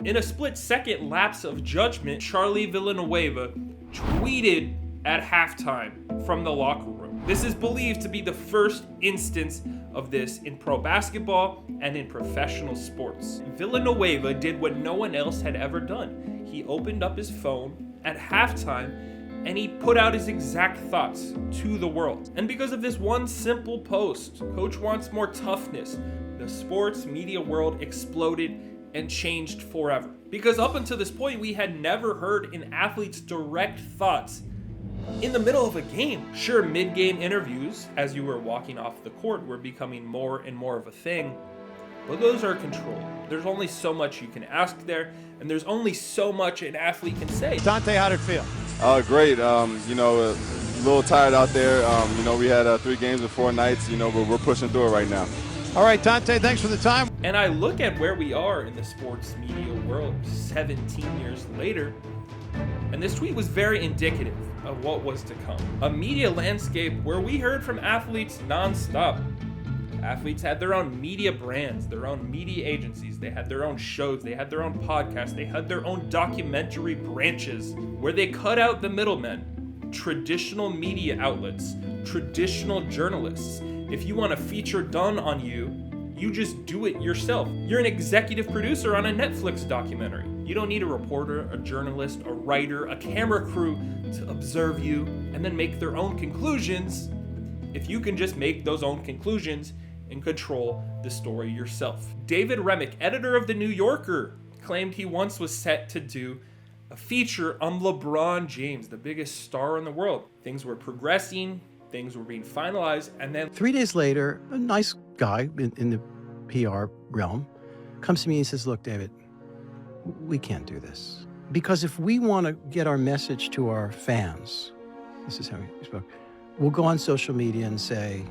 In a split-second lapse of judgment, Charlie Villanueva tweeted at halftime from the locker room. This is believed to be the first instance of this in pro basketball and in professional sports. Villanueva did what no one else had ever done. He opened up his phone at halftime and he put out his exact thoughts to the world. And because of this one simple post, Coach wants more toughness, the sports media world exploded and changed forever. Because up until this point, we had never heard an athlete's direct thoughts in the middle of a game. Sure, mid-game interviews as you were walking off the court were becoming more and more of a thing, but those are controlled. There's only so much you can ask there, and there's only so much an athlete can say. Dante, how'd it feel? Great. A little tired out there. We had 3 games in 4 nights, but we're pushing through it right now. All right, Dante, thanks for the time. And I look at where we are in the sports media world 17 years later, and this tweet was very indicative of what was to come. A media landscape where we heard from athletes nonstop. Athletes had their own media brands, their own media agencies, they had their own shows, they had their own podcasts, they had their own documentary branches where they cut out the middlemen, traditional media outlets, traditional journalists. If you want a feature done on you, you just do it yourself. You're an executive producer on a Netflix documentary. You don't need a reporter, a journalist, a writer, a camera crew to observe you and then make their own conclusions. If you can just make those own conclusions and control the story yourself. David Remick, editor of The New Yorker, claimed he once was set to do a feature on LeBron James, the biggest star in the world. Things were progressing, things were being finalized, and then 3 days later, a nice guy in the PR realm comes to me and says, look, David, we can't do this. Because if we want to get our message to our fans, this is how he spoke, we'll go on social media and say,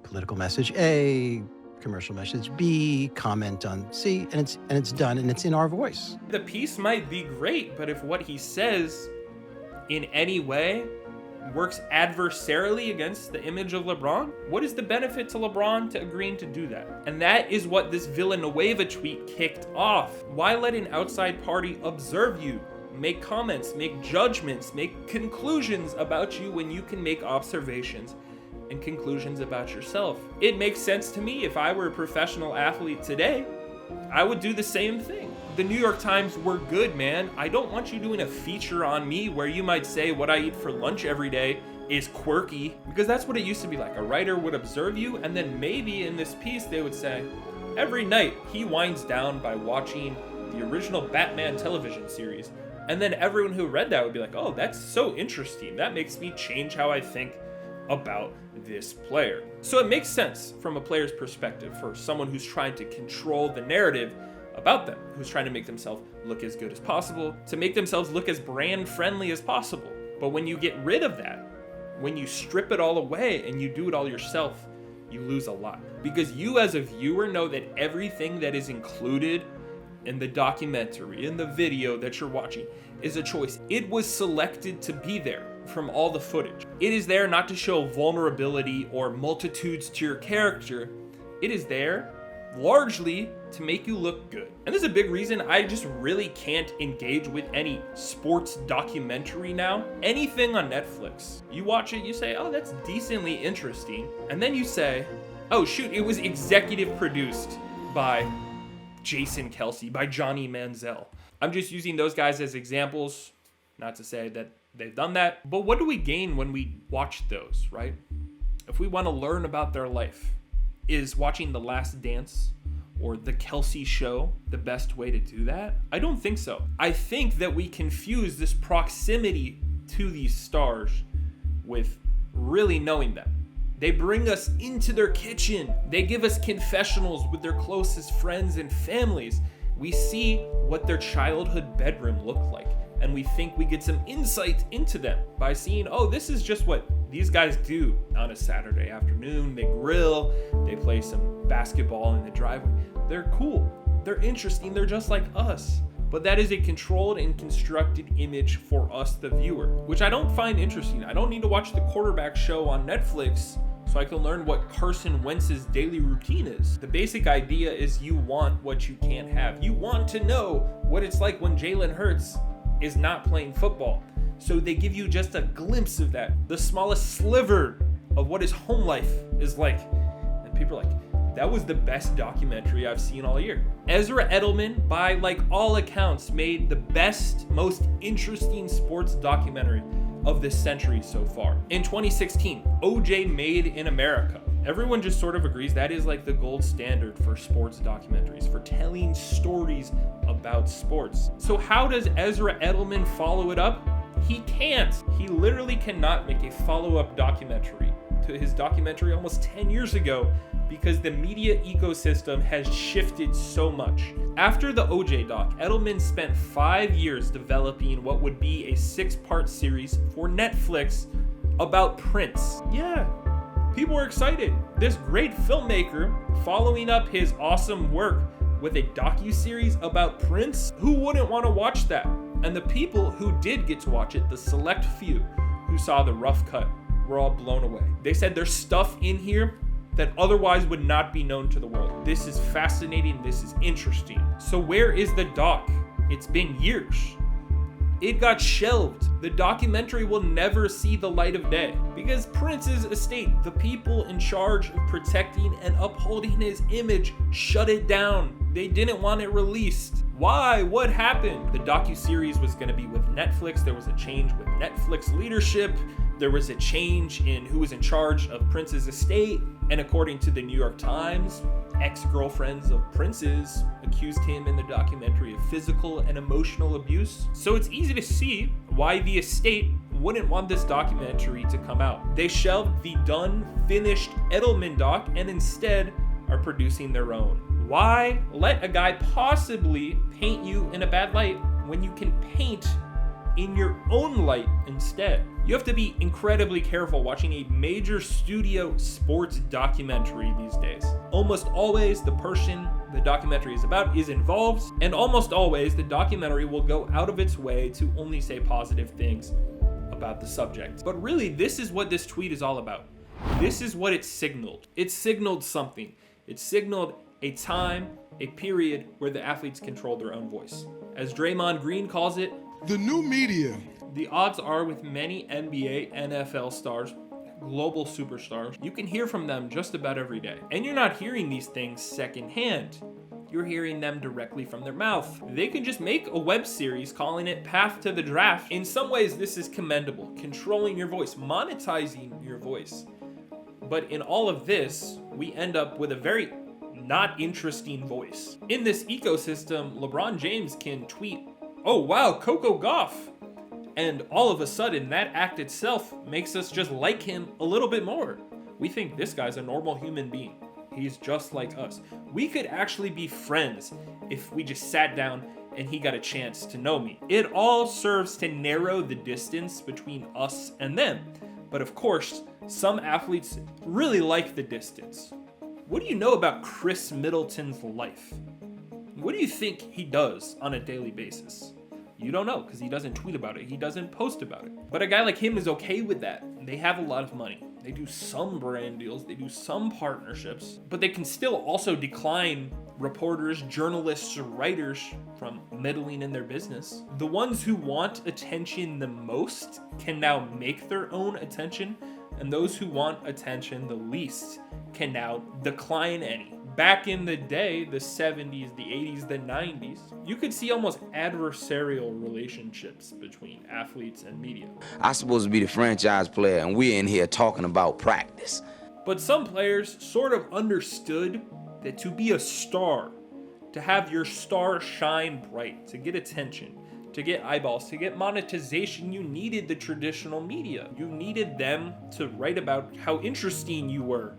political message A, commercial message B, comment on C, and it's done, and it's in our voice. The piece might be great, but if what he says in any way works adversarially against the image of LeBron, what is the benefit to LeBron to agreeing to do that? And that is what this Villanueva tweet kicked off. Why let an outside party observe you, make comments, make judgments, make conclusions about you when you can make observations and conclusions about yourself? It makes sense to me. If I were a professional athlete today, I would do the same thing. The New York Times were good, man. I don't want you doing a feature on me where you might say what I eat for lunch every day is quirky, because that's what it used to be like. A writer would observe you, and then maybe in this piece they would say, every night he winds down by watching the original Batman television series. And then everyone who read that would be like, oh, that's so interesting. That makes me change how I think about this player. So it makes sense from a player's perspective for someone who's trying to control the narrative about them, who's trying to make themselves look as good as possible, to make themselves look as brand friendly as possible. But when you get rid of that, when you strip it all away and you do it all yourself, you lose a lot. Because you as a viewer know that everything that is included in the documentary, in the video that you're watching, is a choice. It was selected to be there from all the footage. It is there not to show vulnerability or multitudes to your character. It is there largely to make you look good. And this is a big reason I just really can't engage with any sports documentary now. Anything on Netflix, you watch it, you say, oh, that's decently interesting. And then you say, oh shoot, it was executive produced by Jason Kelsey, by Johnny Manziel. I'm just using those guys as examples, not to say that they've done that, but what do we gain when we watch those, right? If we want to learn about their life, is watching The Last Dance or The Kelsey Show the best way to do that? I don't think so. I think that we confuse this proximity to these stars with really knowing them. They bring us into their kitchen. They give us confessionals with their closest friends and families. We see what their childhood bedroom looked like, and we think we get some insight into them by seeing, oh, this is just what these guys do on a Saturday afternoon. They grill, they play some basketball in the driveway. They're cool, they're interesting, they're just like us. But that is a controlled and constructed image for us, the viewer, which I don't find interesting. I don't need to watch the quarterback show on Netflix so I can learn what Carson Wentz's daily routine is. The basic idea is you want what you can't have. You want to know what it's like when Jalen Hurts is not playing football. So they give you just a glimpse of that, the smallest sliver of what his home life is like. And people are like, that was the best documentary I've seen all year. Ezra Edelman, by like all accounts, made the best, most interesting sports documentary of this century so far. In 2016, OJ Made in America. Everyone just sort of agrees that is like the gold standard for sports documentaries, for telling stories about sports. So how does Ezra Edelman follow it up? He can't. He literally cannot make a follow-up documentary to his documentary almost 10 years ago because the media ecosystem has shifted so much. After the OJ doc, Edelman spent 5 years developing what would be a 6-part series for Netflix about Prince. Yeah, people were excited. This great filmmaker following up his awesome work with a docuseries about Prince. Who wouldn't want to watch that? And the people who did get to watch it, the select few who saw the rough cut, were all blown away. They said there's stuff in here that otherwise would not be known to the world. This is fascinating, this is interesting. So where is the doc? It's been years. It got shelved. The documentary will never see the light of day because Prince's estate, the people in charge of protecting and upholding his image, shut it down. They didn't want it released. Why? What happened? The docuseries was going to be with Netflix. There was a change with Netflix leadership. There was a change in who was in charge of Prince's estate. And according to the New York Times, ex-girlfriends of Prince's accused him in the documentary of physical and emotional abuse. So it's easy to see why the estate wouldn't want this documentary to come out. They shelved the done, finished Edelman doc and instead are producing their own. Why let a guy possibly paint you in a bad light when you can paint in your own light instead? You have to be incredibly careful watching a major studio sports documentary these days. Almost always the person the documentary is about is involved, and almost always the documentary will go out of its way to only say positive things about the subject. But really, this is what this tweet is all about. This is what it signaled. It signaled something. It signaled a time, a period where the athletes control their own voice. As Draymond Green calls it, the new media. The odds are with many NBA, NFL stars, global superstars, you can hear from them just about every day. And you're not hearing these things secondhand. You're hearing them directly from their mouth. They can just make a web series calling it Path to the Draft. In some ways, this is commendable. Controlling your voice, monetizing your voice. But in all of this, we end up with a very not interesting voice. In this ecosystem, LeBron James can tweet, "Oh wow, Coco Gauff." And all of a sudden, that act itself makes us just like him a little bit more. We think this guy's a normal human being. He's just like us. We could actually be friends if we just sat down and he got a chance to know me. It all serves to narrow the distance between us and them. But of course, some athletes really like the distance. What do you know about Chris Middleton's life? What do you think he does on a daily basis? You don't know because he doesn't tweet about it. He doesn't post about it. But a guy like him is okay with that. They have a lot of money. They do some brand deals. They do some partnerships. But they can still also decline reporters, journalists, or writers from meddling in their business. The ones who want attention the most can now make their own attention. And those who want attention the least can now decline any. Back in the day, the 70s, the 80s, the 90s, you could see almost adversarial relationships between athletes and media. I'm supposed to be the franchise player, and we're in here talking about practice. But some players sort of understood that to be a star, to have your star shine bright, to get attention, to get eyeballs, to get monetization, you needed the traditional media. You needed them to write about how interesting you were,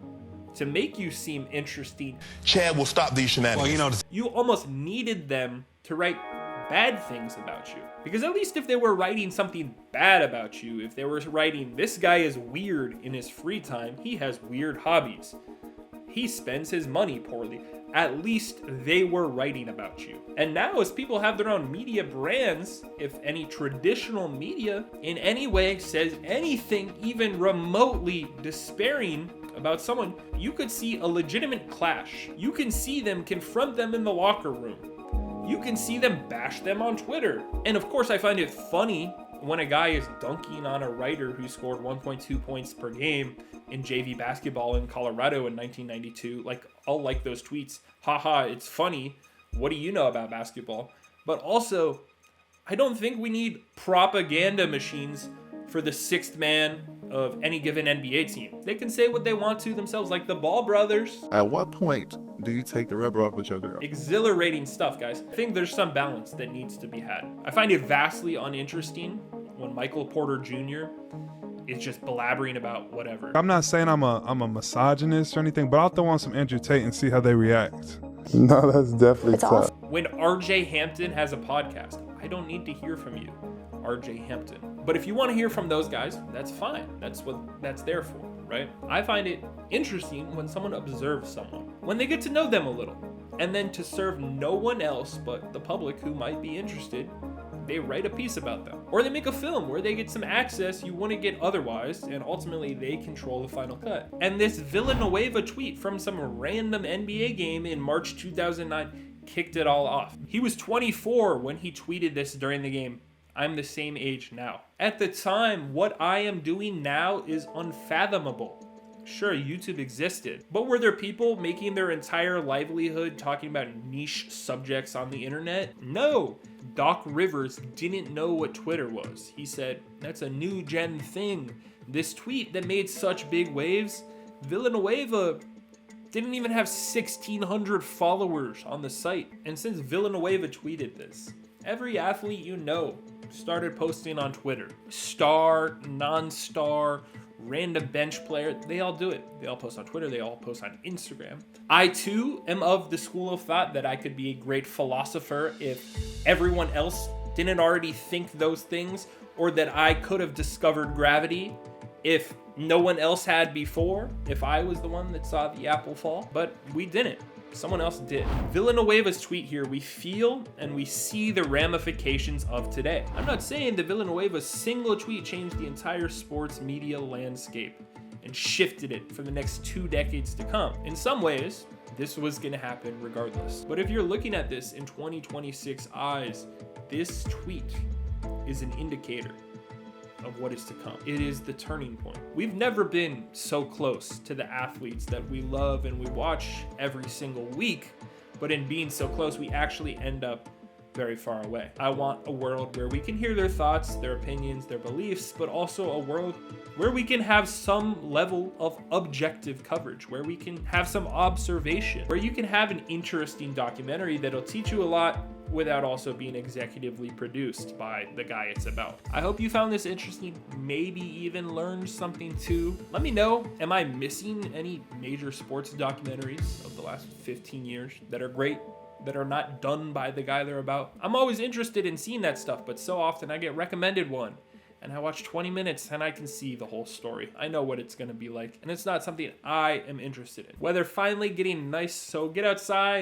to make you seem interesting. Chad will stop these shenanigans. You almost needed them to write bad things about you. Because at least if they were writing something bad about you, if they were writing, this guy is weird in his free time, he has weird hobbies, he spends his money poorly, at least they were writing about you. And now as people have their own media brands, if any traditional media in any way says anything even remotely despairing about someone, you could see a legitimate clash. You can see them confront them in the locker room. You can see them bash them on Twitter. And of course, I find it funny when a guy is dunking on a writer who scored 1.2 points per game in JV basketball in Colorado in 1992. Like, I'll like those tweets. Haha, it's funny. What do you know about basketball? But also, I don't think we need propaganda machines for the sixth man of any given NBA team. They can say what they want to themselves, like the Ball brothers. At what point do you take the rubber off each other? Exhilarating stuff, guys. I think there's some balance that needs to be had. I find it vastly uninteresting when Michael Porter Jr. is just blabbering about whatever. I'm not saying I'm a misogynist or anything, but I'll throw on some Andrew Tate and see how they react. No, that's definitely tough. When RJ Hampton has a podcast, I don't need to hear from you, RJ Hampton. But if you want to hear from those guys, that's fine. That's what that's there for, right? I find it interesting when someone observes someone, when they get to know them a little, and then to serve no one else but the public who might be interested, they write a piece about them. Or they make a film where they get some access you wouldn't get otherwise, and ultimately they control the final cut. And this Villanueva tweet from some random NBA game in March 2009 kicked it all off. He was 24 when he tweeted this during the game. I'm the same age now. At the time, what I am doing now is unfathomable. Sure, YouTube existed, but were there people making their entire livelihood talking about niche subjects on the internet? No. Doc Rivers didn't know what Twitter was. He said, that's a new gen thing. This tweet that made such big waves, Villanueva didn't even have 1,600 followers on the site. And since Villanueva tweeted this, every athlete you know started posting on Twitter. Star, non-star, random bench player, they all do it. They all post on Twitter, they all post on Instagram. I too am of the school of thought that I could be a great philosopher if everyone else didn't already think those things, or that I could have discovered gravity if no one else had before, if I was the one that saw the apple fall, but we didn't. Someone else did. Villanueva's tweet here, we feel and we see the ramifications of today. I'm not saying that Villanueva's single tweet changed the entire sports media landscape and shifted it for the next 2 decades to come. In some ways, this was gonna happen regardless. But if you're looking at this in 2026 eyes, this tweet is an indicator of what is to come. It is the turning point. We've never been so close to the athletes that we love and we watch every single week, but in being so close, we actually end up very far away. I want a world where we can hear their thoughts, their opinions, their beliefs, but also a world where we can have some level of objective coverage, where we can have some observation, where you can have an interesting documentary that'll teach you a lot without also being executively produced by the guy it's about. I hope you found this interesting, maybe even learned something too. Let me know, am I missing any major sports documentaries of the last 15 years that are great, that are not done by the guy they're about? I'm always interested in seeing that stuff, but so often I get recommended one and I watch 20 minutes and I can see the whole story. I know what it's gonna be like, and it's not something I am interested in. Weather finally getting nice, so get outside,